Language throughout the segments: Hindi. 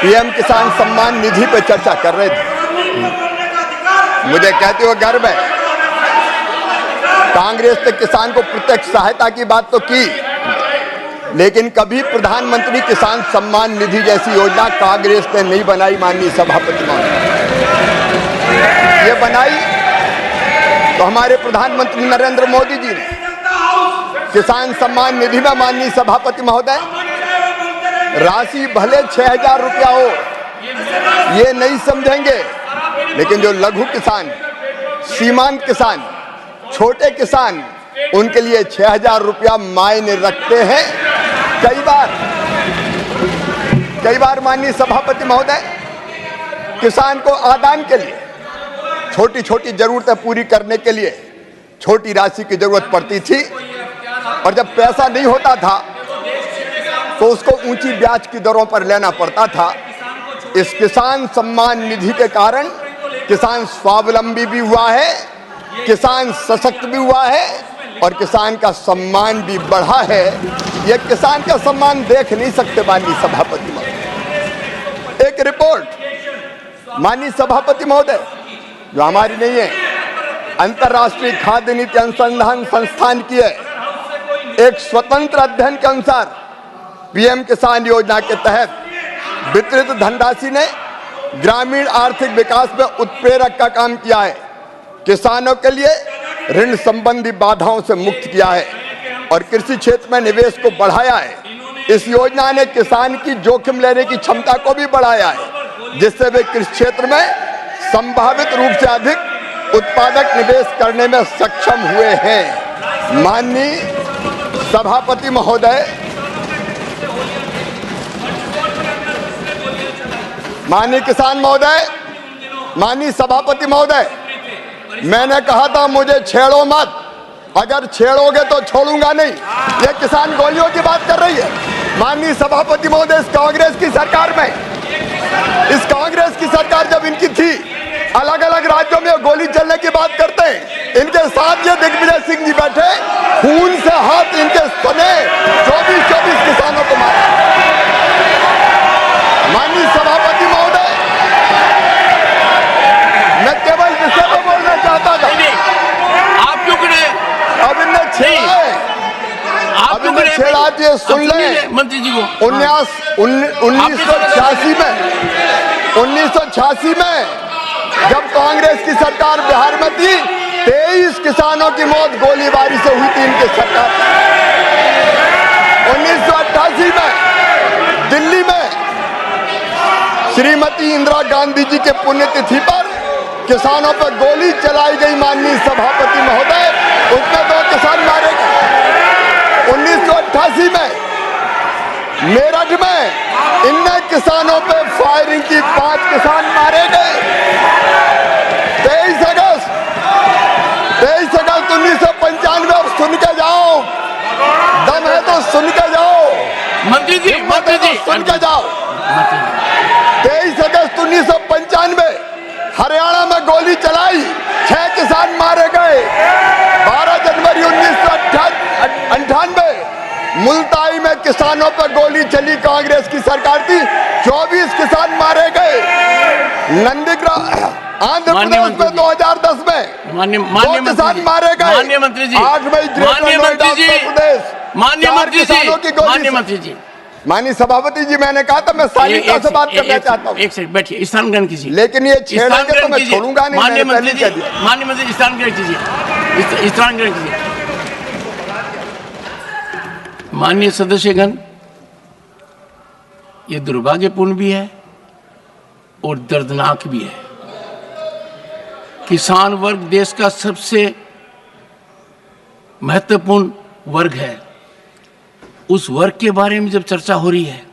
पीएम किसान सम्मान निधि पर चर्चा कर रहे थे। मुझे कहते हुए गर्व है, कांग्रेस ने किसान को प्रत्यक्ष सहायता की बात तो की, लेकिन कभी प्रधानमंत्री किसान सम्मान निधि जैसी योजना कांग्रेस ने नहीं बनाई। माननीय सभापति महोदय, ये बनाई तो हमारे प्रधानमंत्री नरेंद्र मोदी जी ने। किसान सम्मान निधि में माननीय सभापति महोदय राशि भले 6,000 रुपया हो, ये नहीं समझेंगे, लेकिन जो लघु किसान, सीमांत किसान, छोटे किसान, उनके लिए 6,000 रुपया मायने रखते हैं। कई बार माननीय सभापति महोदय किसान को आदान के लिए, छोटी छोटी जरूरतें पूरी करने के लिए छोटी राशि की जरूरत पड़ती थी, और जब पैसा नहीं होता था तो उसको ऊंची ब्याज की दरों पर लेना पड़ता था। इस किसान सम्मान निधि के कारण किसान स्वावलंबी भी हुआ है, किसान सशक्त भी हुआ है, और किसान का सम्मान भी बढ़ा है। यह किसान का सम्मान देख नहीं सकते माननीय सभापति महोदय। एक रिपोर्ट माननीय सभापति महोदय, जो हमारी नहीं है, अंतर्राष्ट्रीय खाद्य नीति अनुसंधान संस्थान की है, एक स्वतंत्र अध्ययन के अनुसार पीएम किसान योजना के तहत वितरित धनराशि ने ग्रामीण आर्थिक विकास में उत्प्रेरक का काम किया है, किसानों के लिए ऋण संबंधी बाधाओं से मुक्त किया है और कृषि क्षेत्र में निवेश को बढ़ाया है। इस योजना ने किसान की जोखिम लेने की क्षमता को भी बढ़ाया है, जिससे वे कृषि क्षेत्र में संभावित रूप से अधिक उत्पादक निवेश करने में सक्षम हुए हैं। माननीय सभापति महोदय, माननीय किसान महोदय, माननीय सभापति महोदय, मैंने कहा था मुझे छेड़ो मत, अगर छेड़ोगे तो छोड़ूंगा नहीं। ये किसान गोलियों की बात कर रही है। माननीय सभापति महोदय, इस कांग्रेस की सरकार में, इस कांग्रेस की सरकार जब इनकी थी, अलग अलग राज्यों में गोली चलने की बात करते हैं। इनके साथ ये दिग्विजय सिंह जी बैठे, खून से हाथ इनके सने 24 किसानों को मारा। माननीय सभापति महोदय, मैं केवल विषय पर बोलना चाहता था। आप क्यों खड़े? अब इन्हें छेड़ा है, अब इन्हें छेड़ा दिए। सुन ले मंत्री जी को। 1986 में जब कांग्रेस की सरकार बिहार में थी, 23 किसानों की मौत गोलीबारी से हुई थी इनकी सरकार। 1988 में दिल्ली में श्रीमती इंदिरा गांधी जी के पुण्यतिथि पर किसानों पर गोली चलाई गई। माननीय सभापति महोदय, उसमें 2 किसान मारे गए। 1988 में मेरठ में इन किसानों पे फायरिंग की, 5 किसान मारे गए। 23 अगस्त 1995, अब सुन के जाओ, दम है तो सुन के जाओ मंत्री जी, सुन के जाओ। 23 अगस्त 1995 हरियाणा में गोली चलाई, 6 किसान मारे गए। 12 जनवरी 1998 मुल्ताई में किसानों पर गोली चली, कांग्रेस की सरकार थी, 24 किसान मारे गए। नंदीग्राम आंध्र प्रदेश में 2010 में 2 किसान मारे गए। 8 मई माननीय मंत्री जी, माननीय सभापति जी, मैंने कहा था मैं शालीनता से बात करना चाहता हूँ। एक सेकंड बैठिए, स्थान ग्रहण कीजिए। लेकिन ये छेड़ेंगे तो मैं छोड़ूंगा नहीं। माननीय मंत्री जी, स्थान ग्रहण कीजिए, स्थान ग्रहण कीजिए। माननीय सदस्यगण, ये दुर्भाग्यपूर्ण भी है और दर्दनाक भी है। किसान वर्ग देश का सबसे महत्वपूर्ण वर्ग है। उस वर्ग के बारे में जब चर्चा हो रही है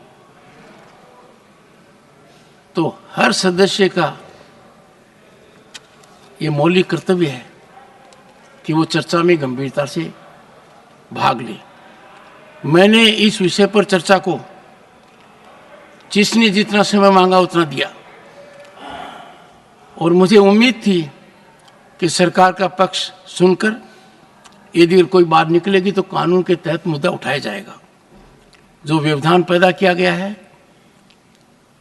तो हर सदस्य का ये मौलिक कर्तव्य है कि वो चर्चा में गंभीरता से भाग ले। मैंने इस विषय पर चर्चा को जिसने जितना समय मांगा उतना दिया, और मुझे उम्मीद थी कि सरकार का पक्ष सुनकर यदि कोई बात निकलेगी तो कानून के तहत मुद्दा उठाया जाएगा। जो व्यवधान पैदा किया गया है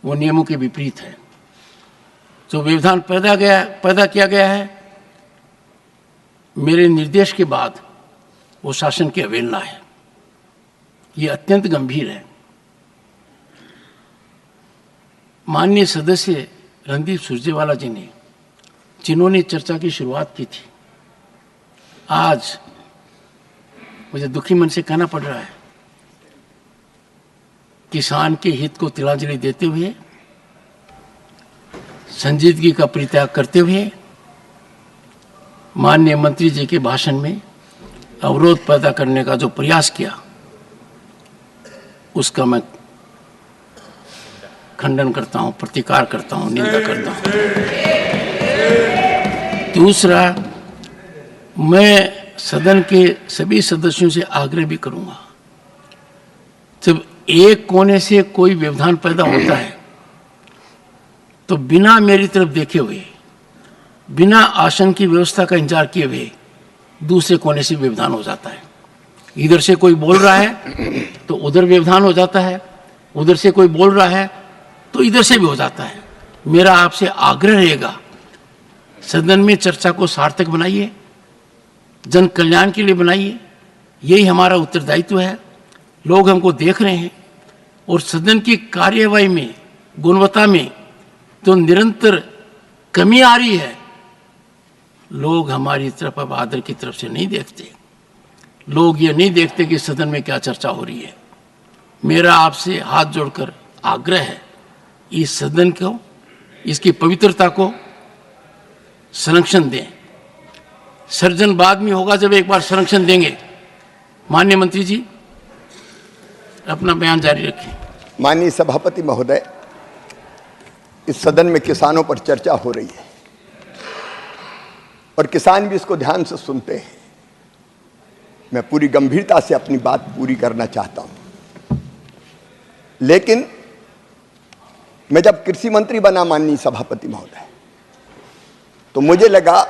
वो नियमों के विपरीत है। जो व्यवधान पैदा किया गया है, मेरे निर्देश के बाद वो शासन की अवहेलना है। ये अत्यंत गंभीर है। माननीय सदस्य रणदीप सुरजेवाला जी ने, जिन्होंने चर्चा की शुरुआत की थी, आज मुझे दुखी मन से कहना पड़ रहा है, किसान के हित को तिलांजलि देते हुए, संजीदगी का परित्याग करते हुए माननीय मंत्री जी के भाषण में अवरोध पैदा करने का जो प्रयास किया, उसका मैं खंडन करता हूं, प्रतिकार करता हूं, निंदा करता हूं। दूसरा, मैं सदन के सभी सदस्यों से आग्रह भी करूंगा, जब एक कोने से कोई व्यवधान पैदा होता है तो बिना मेरी तरफ देखे हुए, बिना आसन की व्यवस्था का इंतजार किए हुए दूसरे कोने से व्यवधान हो जाता है। इधर से कोई बोल रहा है तो उधर व्यवधान हो जाता है, उधर से कोई बोल रहा है तो इधर से भी हो जाता है। मेरा आपसे आग्रह रहेगा, सदन में चर्चा को सार्थक बनाइए, जन कल्याण के लिए बनाइए। यही हमारा उत्तरदायित्व है। लोग हमको देख रहे हैं और सदन की कार्यवाही में, गुणवत्ता में तो निरंतर कमी आ रही है। लोग हमारी तरफ अब आदर की तरफ से नहीं देखते। लोग ये नहीं देखते कि सदन में क्या चर्चा हो रही है। मेरा आपसे हाथ जोड़कर आग्रह है, इस सदन को, इसकी पवित्रता को संरक्षण दें। सर्जन बाद में होगा जब एक बार संरक्षण देंगे। माननीय मंत्री जी, अपना बयान जारी रखें। माननीय सभापति महोदय, इस सदन में किसानों पर चर्चा हो रही है और किसान भी इसको ध्यान से सुनते हैं। मैं पूरी गंभीरता से अपनी बात पूरी करना चाहता हूं, लेकिन मैं जब कृषि मंत्री बना माननीय सभापति महोदय, तो मुझे लगा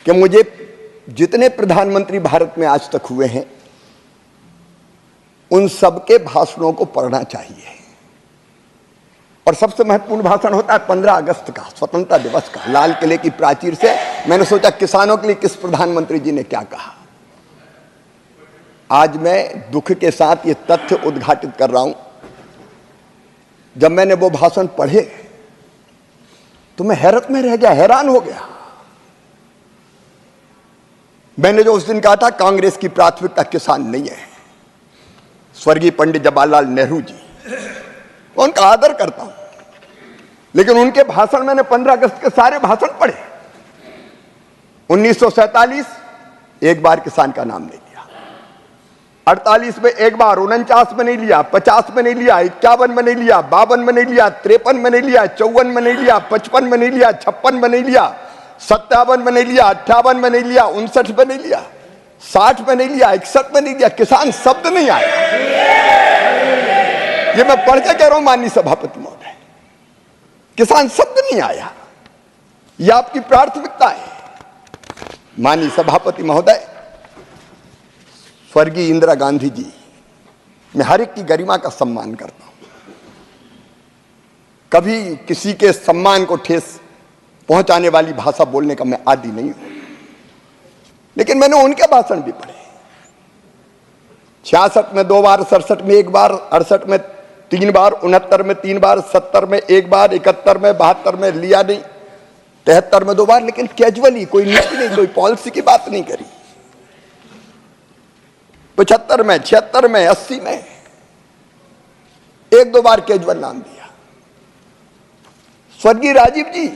कि मुझे जितने प्रधानमंत्री भारत में आज तक हुए हैं उन सबके भाषणों को पढ़ना चाहिए। और सबसे महत्वपूर्ण भाषण होता है 15 अगस्त का, स्वतंत्रता दिवस का, लाल किले की प्राचीर से। मैंने सोचा किसानों के लिए किस प्रधानमंत्री जी ने क्या कहा। आज मैं दुख के साथ ये तथ्य उद्घाटित कर रहा हूं, जब मैंने वो भाषण पढ़े तो मैं हैरत में रह गया, हैरान हो गया। मैंने जो उस दिन कहा था, कांग्रेस की प्राथमिकता किसान नहीं है। स्वर्गीय पंडित जवाहरलाल नेहरू जी, उनका आदर करता हूं, लेकिन उनके भाषण मैंने 15 अगस्त के सारे भाषण पढ़े। 1947 एक बार किसान का नाम नहीं लिया, 48 में एक बार, 49 में नहीं लिया, 50 में नहीं लिया, 51 में नहीं लिया, 52 में नहीं लिया, 53 में नहीं लिया, 54 में नहीं लिया, 55 में नहीं लिया, 56 में नहीं लिया, 57 में नहीं लिया, 58 में नहीं लिया, 59 में नहीं लिया, 60 में नहीं लिया, 61 में नहीं लिया। किसान शब्द नहीं आया। ये मैं पढ़ के कह रहा हूं माननीय सभापति महोदय, किसान शब्द नहीं आया। यह आपकी प्राथमिकता है। माननीय सभापति महोदय, स्वर्गीय इंदिरा गांधी जी, मैं हर एक की गरिमा का सम्मान करता हूं, कभी किसी के सम्मान को ठेस पहुंचाने वाली भाषा बोलने का मैं आदी नहीं हूं, लेकिन मैंने उनके भाषण भी पढ़े। 66 में 2 बार, 67 में 1 बार, 68 में 3 बार, 69 में 3 बार, 70 में 1 बार, 71 में, 72 में लिया नहीं, 73 में 2 बार, लेकिन कैजुअली, कोई नीति नहीं, कोई पॉलिसी की बात नहीं करी। 75 में, 76 में, 80 में 1-2 बार कैजुअल नाम दिया। स्वर्गीय राजीव जी,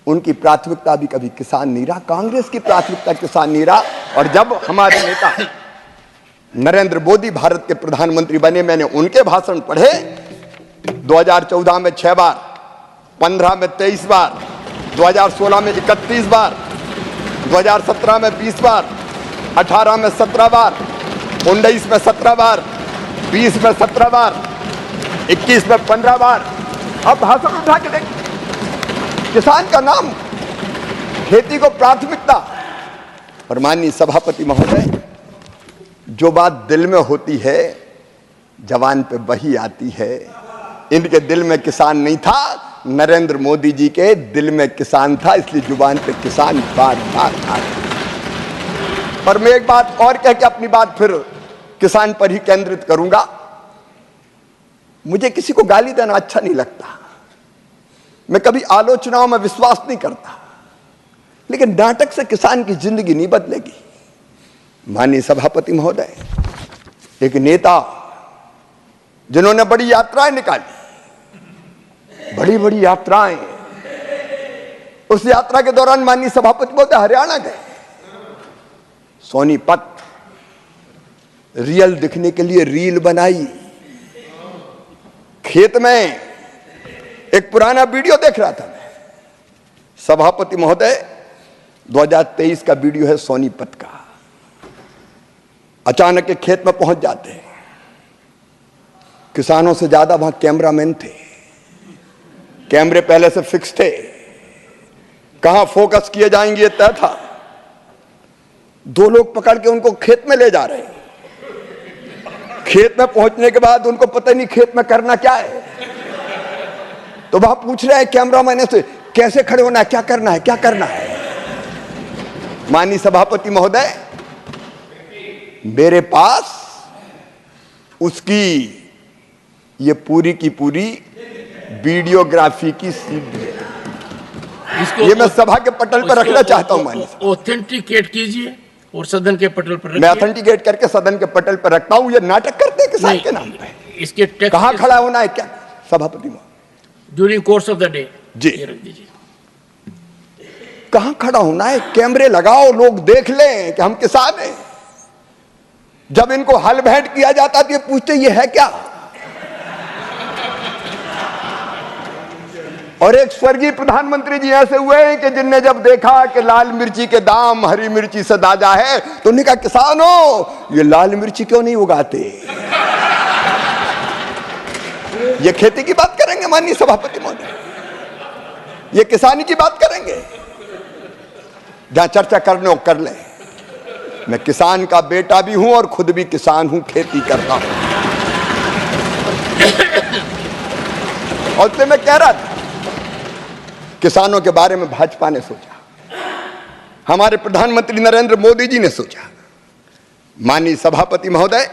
उनकी प्राथमिकता भी कभी किसान नहीं रहा, कांग्रेस की प्राथमिकता किसान नहीं रहा। और जब हमारे नेता नरेंद्र मोदी भारत के प्रधानमंत्री बने, मैंने उनके भाषण पढ़े। 2014 में 6 बार, 15 में 23 बार, 2016 में 31 बार, 2017 में 20 बार, 18 में 17 बार, 19 में 17 बार, 20 में 17 बार, 21 में 15 बार। अब भाषण उठा के देख, किसान का नाम, खेती को प्राथमिकता। और माननीय सभापति महोदय, जो बात दिल में होती है जवान पे वही आती है। इनके दिल में किसान नहीं था, नरेंद्र मोदी जी के दिल में किसान था, इसलिए जुबान पे किसान बार बार आता। और मैं एक बात और कह के अपनी बात फिर किसान पर ही केंद्रित करूंगा। मुझे किसी को गाली देना अच्छा नहीं लगता, मैं कभी आलोचनाओं में विश्वास नहीं करता, लेकिन नाटक से किसान की जिंदगी नहीं बदलेगी। माननीय सभापति महोदय, एक नेता जिन्होंने बड़ी यात्राएं निकाली, बड़ी बड़ी यात्राएं, उस यात्रा के दौरान माननीय सभापति महोदय हरियाणा गए, सोनीपत रियल दिखने के लिए रील बनाई। खेत में एक पुराना वीडियो देख रहा था मैं, सभापति महोदय 2023 का वीडियो है सोनीपत का। अचानक एक खेत में पहुंच जाते हैं, किसानों से ज्यादा वहां कैमरामैन थे, कैमरे पहले से फिक्स थे, कहां फोकस किए जाएंगे ये तय था। दो लोग पकड़ के उनको खेत में ले जा रहे हैं। खेत में पहुंचने के बाद उनको पता नहीं खेत में करना क्या है, तो वहां पूछ रहे हैं कैमरामैन से कैसे खड़े होना है, क्या करना है, क्या करना है। माननीय सभापति महोदय, मेरे पास उसकी ये पूरी की पूरी वीडियोग्राफी की सीडी है। ये मैं सभा के पटल पर रखना चाहता हूं। माननीय ऑथेंटिकेट कीजिए और सदन के पटल पर रखिए। मैं ऑथेंटिकेट करके सदन के पटल पर रखता हूं। ये नाटक करते हैं किसान के नाम पे। इसके टेक्स्ट कहां खड़ा होना है, क्या सभापति महोदय during course of the day जी ये रख दीजिए। कहां खड़ा होना है, कैमरे लगाओ, लोग देख लें कि हम किसान हैं। जब इनको हल भेंट किया जाता तो ये पूछते ये है क्या। और एक स्वर्गीय प्रधानमंत्री जी ऐसे हुए हैं कि जिनने जब देखा कि लाल मिर्ची के दाम हरी मिर्ची से दाजा है तो उन्होंने कहा किसानों ये लाल मिर्ची क्यों नहीं उगाते। ये खेती की बात करेंगे माननीय सभापति महोदय, ये किसानी की बात करेंगे। जहां चर्चा करने हो कर ले। मैं किसान का बेटा भी हूं और खुद भी किसान हूं, खेती करता हूं। और तो मैं कह रहा था किसानों के बारे में भाजपा ने सोचा, हमारे प्रधानमंत्री नरेंद्र मोदी जी ने सोचा। माननीय सभापति महोदय,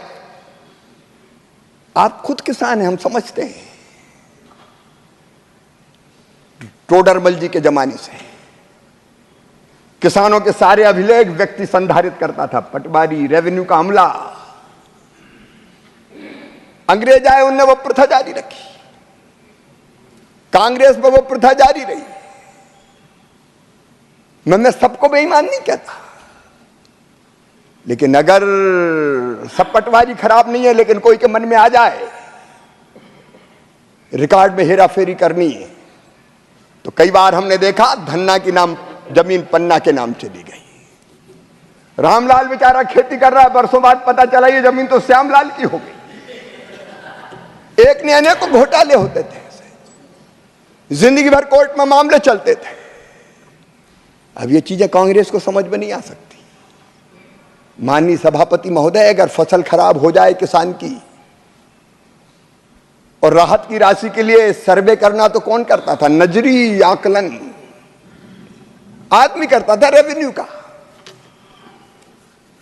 आप खुद किसान हैं, हम समझते हैं। टोडरमल जी के जमाने से किसानों के सारे अभिलेख व्यक्ति संधारित करता था, पटवारी, रेवेन्यू का अमला। अंग्रेज आए, उनने वो प्रथा जारी रखी, कांग्रेस में वो प्रथा जारी रही। मैं सबको बेईमान नहीं कहता, लेकिन अगर सब पटवारी खराब नहीं है, लेकिन कोई के मन में आ जाए रिकॉर्ड में हेरा फेरी करनी है, तो कई बार हमने देखा धन्ना की नाम जमीन पन्ना के नाम चली गई। रामलाल बेचारा खेती कर रहा है, बरसों बाद पता चला ये जमीन तो श्यामलाल की हो गई। एक ने अनेक को घोटाले होते थे, जिंदगी भर कोर्ट में मामले चलते थे। अब ये चीजें कांग्रेस को समझ में नहीं आ सकती। माननीय सभापति महोदय, अगर फसल खराब हो जाए किसान की और राहत की राशि के लिए सर्वे करना तो कौन करता था, नजरी आकलन आदमी करता था, रेवेन्यू का।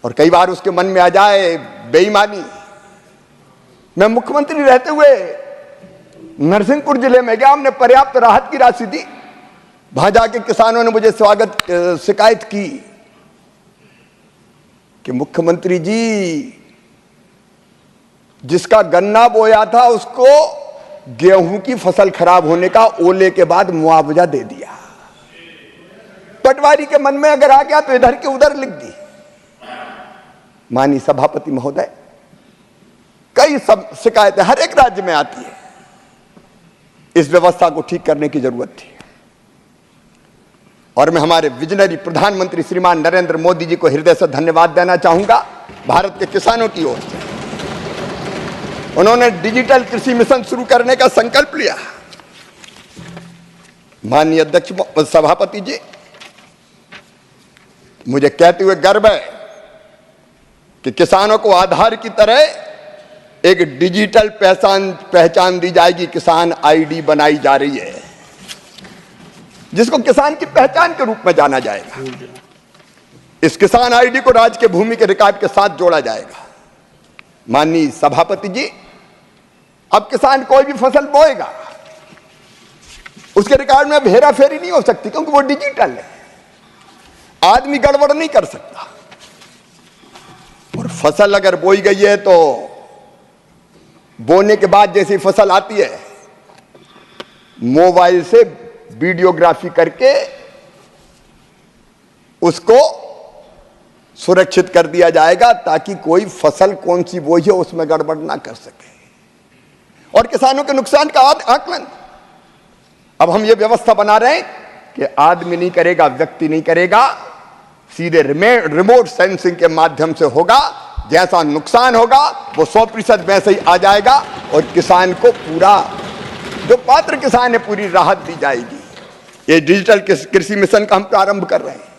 और कई बार उसके मन में आ जाए बेईमानी। मैं मुख्यमंत्री रहते हुए नरसिंहपुर जिले में गया, हमने पर्याप्त राहत की राशि दी। वहां जाके किसानों ने मुझे शिकायत की कि मुख्यमंत्री जी, जिसका गन्ना बोया था उसको गेहूं की फसल खराब होने का ओले के बाद मुआवजा दे दिया। पटवारी के मन में अगर आ गया तो इधर के उधर लिख दी। माननीय सभापति महोदय, कई सब शिकायतें हर एक राज्य में आती है। इस व्यवस्था को ठीक करने की जरूरत थी और मैं हमारे विजनरी प्रधानमंत्री श्रीमान नरेंद्र मोदी जी को हृदय से धन्यवाद देना चाहूंगा। भारत के किसानों की ओर से उन्होंने डिजिटल कृषि मिशन शुरू करने का संकल्प लिया। माननीय अध्यक्ष सभापति जी, मुझे कहते हुए गर्व है कि किसानों को आधार की तरह एक डिजिटल पहचान दी जाएगी, किसान आईडी बनाई जा रही है, जिसको किसान की पहचान के रूप में जाना जाएगा। इस किसान आईडी को राज्य के भूमि के रिकॉर्ड के साथ जोड़ा जाएगा। माननीय सभापति जी, अब किसान कोई भी फसल बोएगा, उसके रिकॉर्ड में हेरा फेरी नहीं हो सकती, क्योंकि वो डिजिटल है, आदमी गड़बड़ नहीं कर सकता। और फसल अगर बोई गई है तो बोने के बाद जैसी फसल आती है, मोबाइल से वीडियोग्राफी करके उसको सुरक्षित कर दिया जाएगा, ताकि कोई फसल कौन सी बोई है उसमें गड़बड़ ना कर सके। और किसानों के नुकसान का आकलन अब हम ये व्यवस्था बना रहे हैं कि आदमी नहीं करेगा, व्यक्ति नहीं करेगा, सीधे रिमोट सेंसिंग के माध्यम से होगा। जैसा नुकसान होगा वो 100% वैसे ही आ जाएगा और किसान को पूरा, जो पात्र किसान है, पूरी राहत दी जाएगी। ये डिजिटल कृषि मिशन का हम प्रारंभ कर रहे हैं।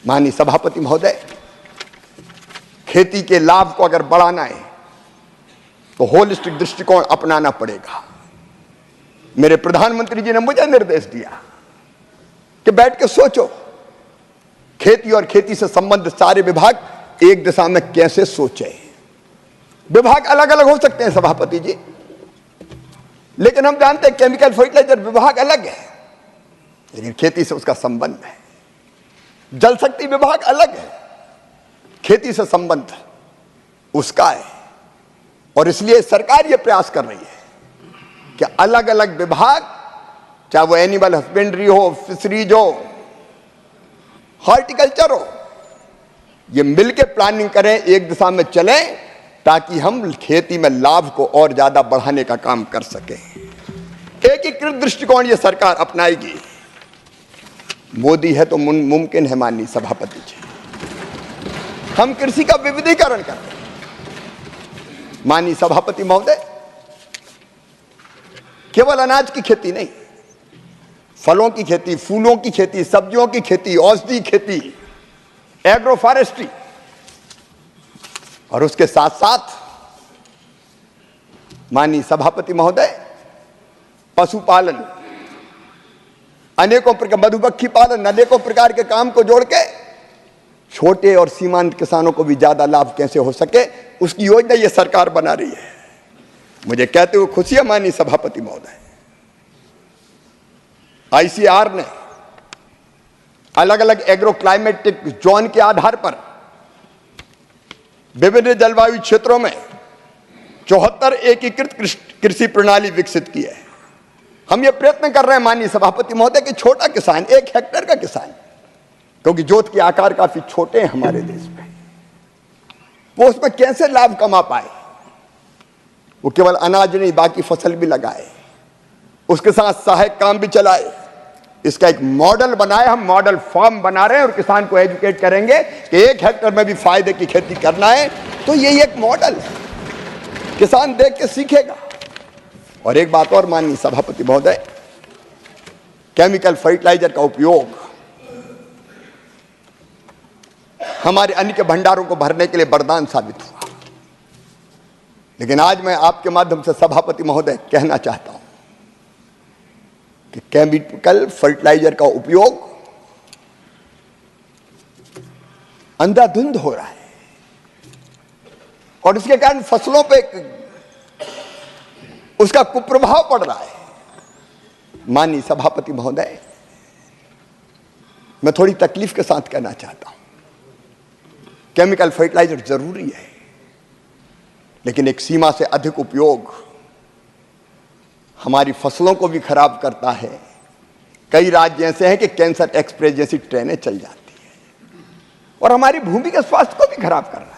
माननीय सभापति महोदय, खेती के लाभ को अगर बढ़ाना है तो होलिस्टिक दृष्टिकोण अपनाना पड़ेगा। मेरे प्रधानमंत्री जी ने मुझे निर्देश दिया कि बैठ के सोचो, खेती और खेती से संबंधित सारे विभाग एक दिशा में कैसे सोचे। विभाग अलग अलग हो सकते हैं सभापति जी, लेकिन हम जानते हैं केमिकल फर्टिलाइजर विभाग अलग है, लेकिन खेती से उसका संबंध है। जल शक्ति विभाग अलग है, खेती से संबंध उसका है। और इसलिए सरकार यह प्रयास कर रही है कि अलग अलग विभाग, चाहे वो एनिमल हस्बेंड्री हो, फिशरीज हो, हॉर्टिकल्चर हो, ये मिलकर प्लानिंग करें, एक दिशा में चलें, ताकि हम खेती में लाभ को और ज्यादा बढ़ाने का काम कर सकें। एकीकृत दृष्टिकोण ये सरकार अपनाएगी। मोदी है तो मुमकिन है। माननीय सभापति जी, हम कृषि का विविधीकरण कर रहे हैं। माननीय सभापति महोदय, केवल अनाज की खेती नहीं, फलों की खेती, फूलों की खेती, सब्जियों की खेती, औषधि खेती, एग्रो फॉरेस्ट्री, और उसके साथ साथ माननीय सभापति महोदय, पशुपालन, अनेकों प्रकार, मधुमक्खी पालन, अनेकों प्रकार के काम को जोड़ के छोटे और सीमांत किसानों को भी ज्यादा लाभ कैसे हो सके, उसकी योजना ये सरकार बना रही है। मुझे कहते हुए खुशी है माननीय सभापति महोदय, आईसीआर ने अलग अलग एग्रो क्लाइमेटिक जोन के आधार पर विभिन्न जलवायु क्षेत्रों में 74 एकीकृत कृषि प्रणाली विकसित की है। हम ये प्रयत्न कर रहे हैं माननीय सभापति महोदय कि छोटा किसान, 1 हेक्टेयर का किसान, क्योंकि जोत के आकार काफी छोटे हैं हमारे देश में, वो उसमें कैसे लाभ कमा पाए। वो केवल अनाज नहीं, बाकी फसल भी लगाए, उसके साथ सहायक काम भी चलाए। इसका एक मॉडल बनाए, हम मॉडल फार्म बना रहे हैं और किसान को एजुकेट करेंगे कि 1 हेक्टेयर में भी फायदे की खेती करना है। तो ये एक मॉडल है, किसान देख के सीखेगा। और एक बात और माननीय सभापति महोदय, केमिकल फर्टिलाइजर का उपयोग हमारे अन्न के भंडारों को भरने के लिए वरदान साबित हुआ। लेकिन आज मैं आपके माध्यम से सभापति महोदय कहना चाहता हूं कि केमिकल फर्टिलाइजर का उपयोग अंधाधुंध हो रहा है और इसके कारण फसलों पे उसका कुप्रभाव पड़ रहा है। माननीय सभापति महोदय, मैं थोड़ी तकलीफ के साथ कहना चाहता हूं, केमिकल फर्टिलाइजर जरूरी है, लेकिन एक सीमा से अधिक उपयोग हमारी फसलों को भी खराब करता है। कई राज्य ऐसे हैं कि कैंसर एक्सप्रेस जैसी ट्रेनें चल जाती है और हमारी भूमि के स्वास्थ्य को भी खराब कर रहा है।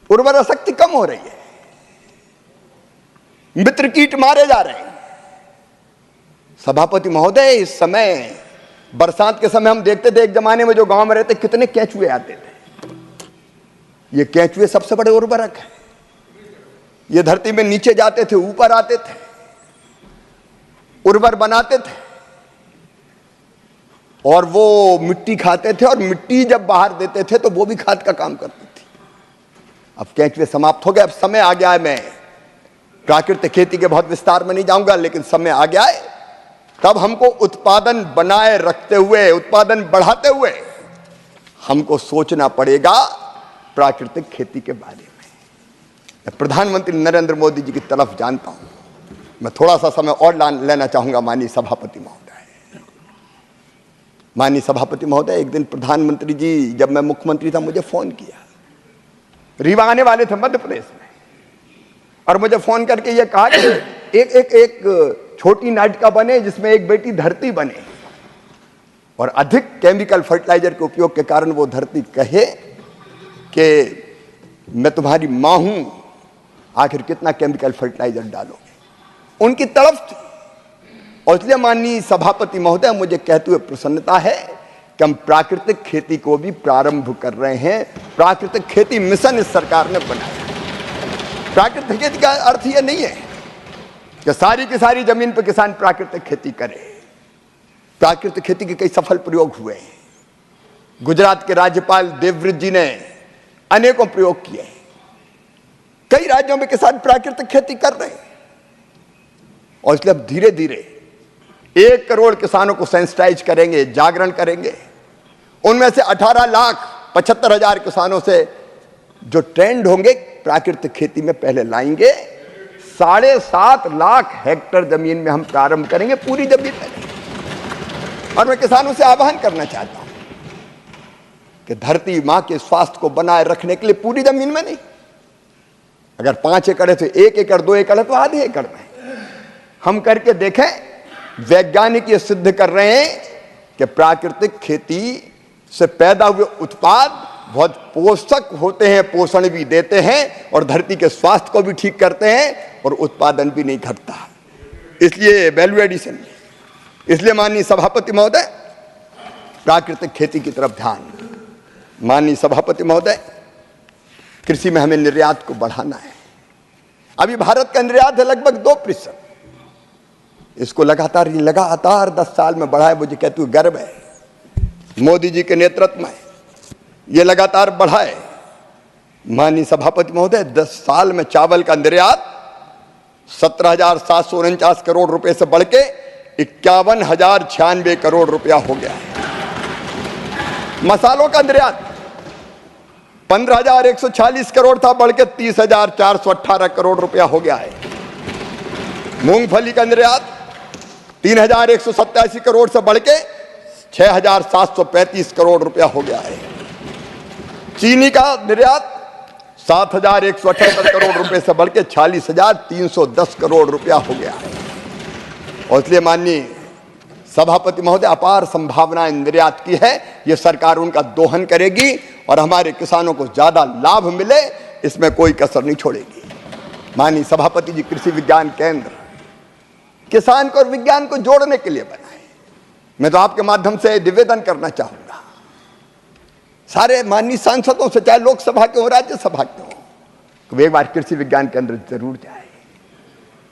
उर्वरा शक्ति कम हो रही है, मित्र कीट मारे जा रहे हैं। सभापति महोदय, इस समय बरसात के समय हम देखते थे, एक जमाने में जो गांव में रहते कितने केंचुए आते थे। ये केंचुए सबसे बड़े उर्वरक हैं। ये धरती में नीचे जाते थे, ऊपर आते थे, उर्वर बनाते थे और वो मिट्टी खाते थे और मिट्टी जब बाहर देते थे तो वो भी खाद का काम करती थी। अब कैचवे समाप्त हो गए, अब समय आ गया है। मैं प्राकृतिक खेती के बहुत विस्तार में नहीं जाऊंगा, लेकिन समय आ गया है तब हमको उत्पादन बनाए रखते हुए, उत्पादन बढ़ाते हुए हमको सोचना पड़ेगा प्राकृतिक खेती के बारे में। मैं प्रधानमंत्री नरेंद्र मोदी जी की तरफ जानता हूं। मैं थोड़ा सा समय और लेना चाहूंगा माननीय सभापति महोदय। माननीय सभापति महोदय, एक दिन प्रधानमंत्री जी, जब मैं मुख्यमंत्री था, मुझे फोन किया। रीवा आने वाले थे मध्य प्रदेश में, और मुझे फोन करके ये कहा कि एक छोटी नाटिका बने जिसमें एक बेटी धरती बने, और अधिक केमिकल फर्टिलाइजर के उपयोग के कारण वो धरती कहे कि मैं तुम्हारी मां हूं, आखिर कितना केमिकल फर्टिलाइजर डालोगे। उनकी तड़फ थी। और इसलिए माननीय सभापति महोदय, मुझे कहते हुए प्रसन्नता है कि हम प्राकृतिक खेती को भी प्रारंभ कर रहे हैं। प्राकृतिक खेती मिशन इस सरकार ने बनाया। प्राकृतिक खेती का अर्थ यह नहीं है कि सारी की सारी जमीन पर किसान प्राकृतिक खेती करे। प्राकृतिक खेती के कई सफल प्रयोग हुए हैं। गुजरात के राज्यपाल देवव्रत जी ने अनेकों प्रयोग किए। कई राज्यों में किसान प्राकृतिक खेती कर रहे हैं, और इसलिए अब धीरे धीरे 1 करोड़ किसानों को सेंसिटाइज करेंगे, जागरण करेंगे। उनमें से 18,75,000 किसानों से जो ट्रेंड होंगे प्राकृतिक खेती में पहले लाएंगे। 7.5 लाख हेक्टेयर जमीन में हम प्रारंभ करेंगे, पूरी जमीन में। और मैं किसानों से आह्वान करना चाहता हूं कि धरती मां के स्वास्थ्य को बनाए रखने के लिए पूरी जमीन में नहीं, अगर 5 एकड़ है तो 1 एकड़, 2 एकड़ है तो आधे एकड़ में हम करके देखें। वैज्ञानिक ये सिद्ध कर रहे हैं कि प्राकृतिक खेती से पैदा हुए उत्पाद बहुत पोषक होते हैं, पोषण भी देते हैं, और धरती के स्वास्थ्य को भी ठीक करते हैं, और उत्पादन भी नहीं घटता। इसलिए वैल्यू एडिशन, इसलिए माननीय सभापति महोदय, प्राकृतिक खेती की तरफ ध्यान। माननीय सभापति महोदय, कृषि में हमें निर्यात को बढ़ाना है। अभी भारत का निर्यात है लगभग 2%। इसको लगातार 10 साल में बढ़ा है। मुझे कहते हुए गर्व है, मोदी जी के नेतृत्व में ये लगातार बढ़ा है। माननीय सभापति महोदय, 10 साल में चावल का निर्यात 17,749 करोड़ रुपए से बढ़ के 51,096 करोड़ रुपया हो गया है। मसालों का निर्यात 15,140 करोड़ था, बढ़ के 30,418 करोड़ रुपया हो गया है। मूंगफली का निर्यात 3,187 करोड़ से बढ़ के 6,735 करोड़ रुपया हो गया है। चीनी का निर्यात 7,178 करोड़ रुपए से बढ़ के 46,310 करोड़ रुपया हो गया है। और इसलिए माननीय सभापति महोदय, अपार संभावनाएं निर्यात की है। यह सरकार उनका दोहन करेगी और हमारे किसानों को ज्यादा लाभ मिले, इसमें कोई कसर नहीं छोड़ेगी। माननीय सभापति जी, कृषि विज्ञान केंद्र किसान को और विज्ञान को जोड़ने के लिए बनाए। मैं तो आपके माध्यम से निवेदन करना चाहूंगा सारे माननीय सांसदों से, चाहे लोकसभा के हो, राज्यसभा के हो, तो एक बार कृषि विज्ञान केंद्र जरूर जाए,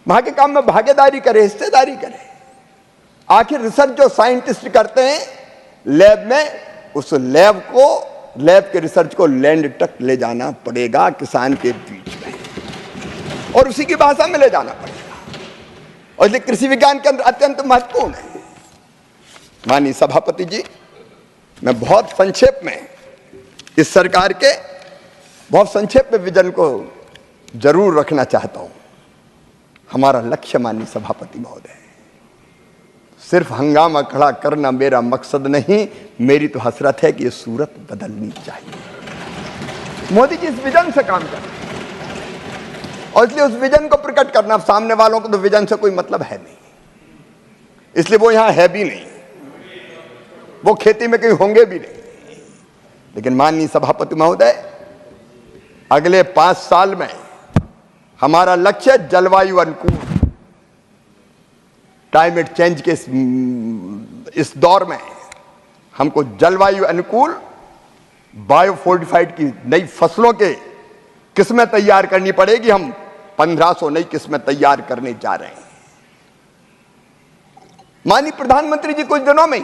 वहां के काम में भागीदारी करे, हिस्सेदारी करे। आखिर रिसर्च जो साइंटिस्ट करते हैं लैब में, उस लैब के रिसर्च को लैंड तक ले जाना पड़ेगा, किसान के बीच में, और उसी की भाषा में ले जाना पड़ेगा। और इसलिए कृषि विज्ञान केंद्र अत्यंत महत्वपूर्ण है। माननीय सभापति जी, मैं बहुत संक्षेप में इस सरकार के बहुत संक्षेप में विजन को जरूर रखना चाहता हूं। हमारा लक्ष्य माननीय सभापति महोदय, सिर्फ हंगामा खड़ा करना मेरा मकसद नहीं, मेरी तो हसरत है कि ये सूरत बदलनी चाहिए। मोदी जी इस विजन से काम कर रहे हैं, और इसलिए उस विजन को प्रकट करना, सामने वालों को तो विजन से कोई मतलब है नहीं, इसलिए वो यहां है भी नहीं, वो खेती में कहीं होंगे भी नहीं। लेकिन माननीय सभापति महोदय, अगले 5 साल में हमारा लक्ष्य जलवायु अनुकूल, क्लाइमेट चेंज के इस दौर में हमको जलवायु अनुकूल बायोफोर्टिफाइड की नई फसलों के किस्में तैयार करनी पड़ेगी। हम 1500 नई किस्में तैयार करने जा रहे हैं। माननीय प्रधानमंत्री जी कुछ दिनों में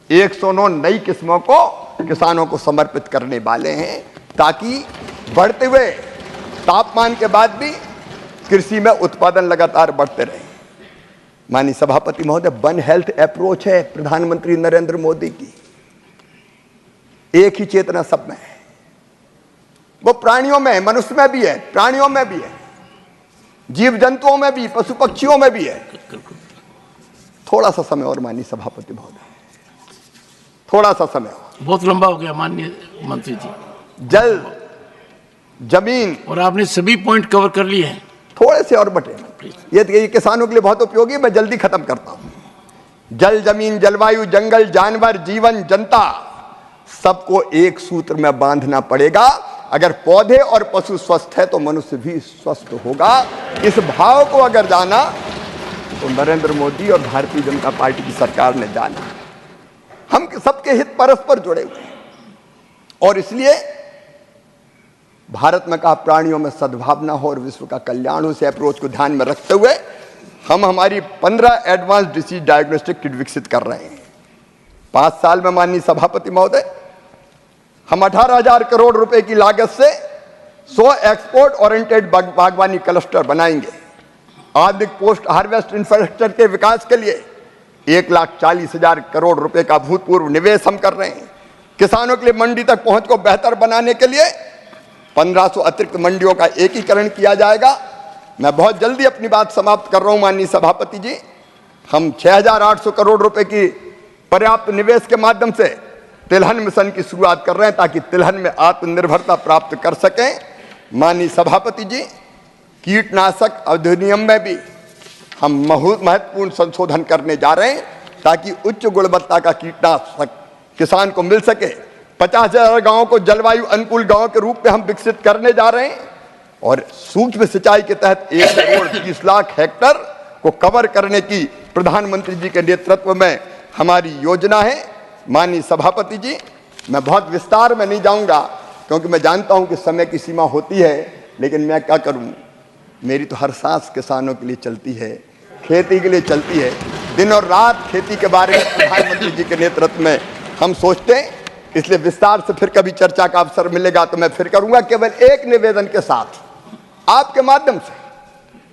109 नई किस्मों को किसानों को समर्पित करने वाले हैं, ताकि बढ़ते हुए तापमान के बाद भी कृषि में उत्पादन लगातार बढ़ते रहे। माननीय सभापति महोदय, वन हेल्थ अप्रोच है प्रधानमंत्री नरेंद्र मोदी की, एक ही चेतना सब में है। वो प्राणियों में है, मनुष्य में भी है, प्राणियों में भी है, जीव जंतुओं में भी, पशु पक्षियों में भी है। थोड़ा सा समय और माननीय सभापति महोदय, थोड़ा सा समय और। बहुत लंबा हो गया माननीय मंत्री जी। जल, जमीन, और आपने सभी पॉइंट कवर कर लिए हैं। थोड़े से और बटे, ये किसानों के लिए बहुत उपयोगी, मैं जल्दी खत्म करता हूं। जल, जमीन, जलवायु, जंगल, जानवर, जीवन, जनता, सबको एक सूत्र में बांधना पड़ेगा। अगर पौधे और पशु स्वस्थ है तो मनुष्य भी स्वस्थ होगा। इस भाव को अगर जाना तो नरेंद्र मोदी और भारतीय जनता पार्टी की सरकार ने जाना। हम सबके हित परस्पर जुड़े हुए हैं और इसलिए भारत में कहा प्राणियों में सद्भावना हो और विश्व का कल्याण हो, से अप्रोच को ध्यान में रखते हुए हम हमारी 15 एडवांस डिसीज डायग्नोस्टिक किट विकसित कर रहे हैं। 5 साल में माननीय सभापति महोदय, हम 18,000 करोड़ रुपए की लागत से 100 एक्सपोर्ट ओरिएंटेड बागवानी क्लस्टर बनाएंगे। आधुनिक पोस्ट हार्वेस्ट इंफ्रास्ट्रक्चर के विकास के लिए 1,40,000 करोड़ रुपए का भूतपूर्व निवेश हम कर रहे हैं। किसानों के लिए मंडी तक पहुंच को बेहतर बनाने के लिए 1500 अतिरिक्त मंडियों का एकीकरण किया जाएगा। मैं बहुत जल्दी अपनी बात समाप्त कर रहा हूं माननीय सभापति जी। हम 6,800 करोड़ रुपए की पर्याप्त निवेश के माध्यम से तिलहन मिशन की शुरुआत कर रहे हैं ताकि तिलहन में आत्मनिर्भरता प्राप्त कर सकें। माननीय सभापति जी, कीटनाशक अधिनियम में भी हम महत्वपूर्ण संशोधन करने जा रहे हैं ताकि उच्च गुणवत्ता का कीटनाशक किसान को मिल सके। 50,000 गांवों को जलवायु अनुकूल गांव के रूप में हम विकसित करने जा रहे हैं और सूक्ष्म सिंचाई के तहत 1,30,00,000 हेक्टर को कवर करने की प्रधानमंत्री जी के नेतृत्व में हमारी योजना है। माननीय सभापति जी, मैं बहुत विस्तार में नहीं जाऊंगा क्योंकि मैं जानता हूं कि समय की सीमा होती है, लेकिन मैं क्या करूं, मेरी तो हर सांस किसानों के लिए चलती है, खेती के लिए चलती है। दिन और रात खेती के बारे में प्रधानमंत्री जी के नेतृत्व में हम सोचते हैं, इसलिए विस्तार से फिर कभी चर्चा का अवसर मिलेगा तो मैं फिर करूंगा। केवल एक निवेदन के साथ आपके माध्यम से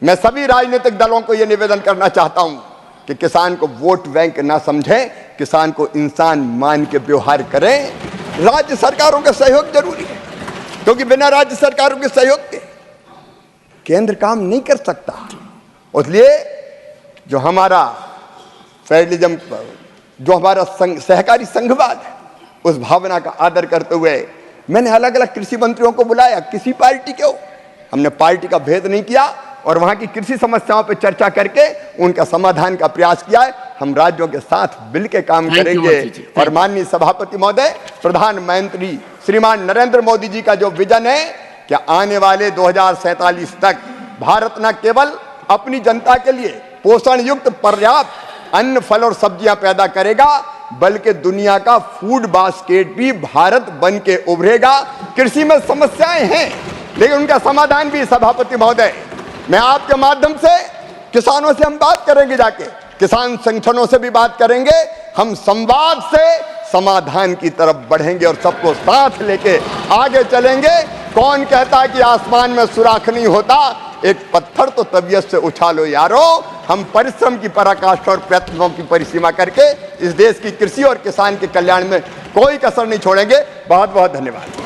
मैं सभी राजनीतिक दलों को यह निवेदन करना चाहता हूं कि किसान को वोट बैंक ना समझें, किसान को इंसान मान के व्यवहार करें। राज्य सरकारों का सहयोग जरूरी है क्योंकि बिना राज्य सरकारों के सहयोग के केंद्र काम नहीं कर सकता। इसलिए जो हमारा फेडरलिज्म, जो हमारा सहकारी संघवाद है, उस भावना का आदर करते हुए मैंने अलग अलग कृषि मंत्रियों को बुलाया, किसी पार्टी के हो, हमने पार्टी का भेद नहीं किया और वहां की कृषि समस्याओं पर चर्चा करके उनका समाधान का प्रयास किया है। हम राज्यों के साथ मिलकर काम करेंगे और माननीय सभापति महोदय, प्रधानमंत्री श्रीमान नरेंद्र मोदी जी का जो विजन है कि आने वाले 2047 तक भारत न केवल अपनी जनता के लिए पोषण युक्त पर्याप्त अन्न, फल और सब्जियां पैदा करेगा बल्कि दुनिया का फूड बास्केट भी भारत बन के उभरेगा। कृषि में समस्याएं हैं लेकिन उनका समाधान भी, सभापति महोदय, मैं आपके माध्यम से किसानों से हम बात करेंगे, जाके किसान संगठनों से भी बात करेंगे। हम संवाद से समाधान की तरफ बढ़ेंगे और सबको साथ लेके आगे चलेंगे। कौन कहता है कि आसमान में सुराख नहीं होता, एक पत्थर तो तबीयत से उछालो यारो। हम परिश्रम की पराकाष्ठा और प्रयत्नों की परिसीमा करके इस देश की कृषि और किसान के कल्याण में कोई कसर नहीं छोड़ेंगे। बहुत बहुत धन्यवाद।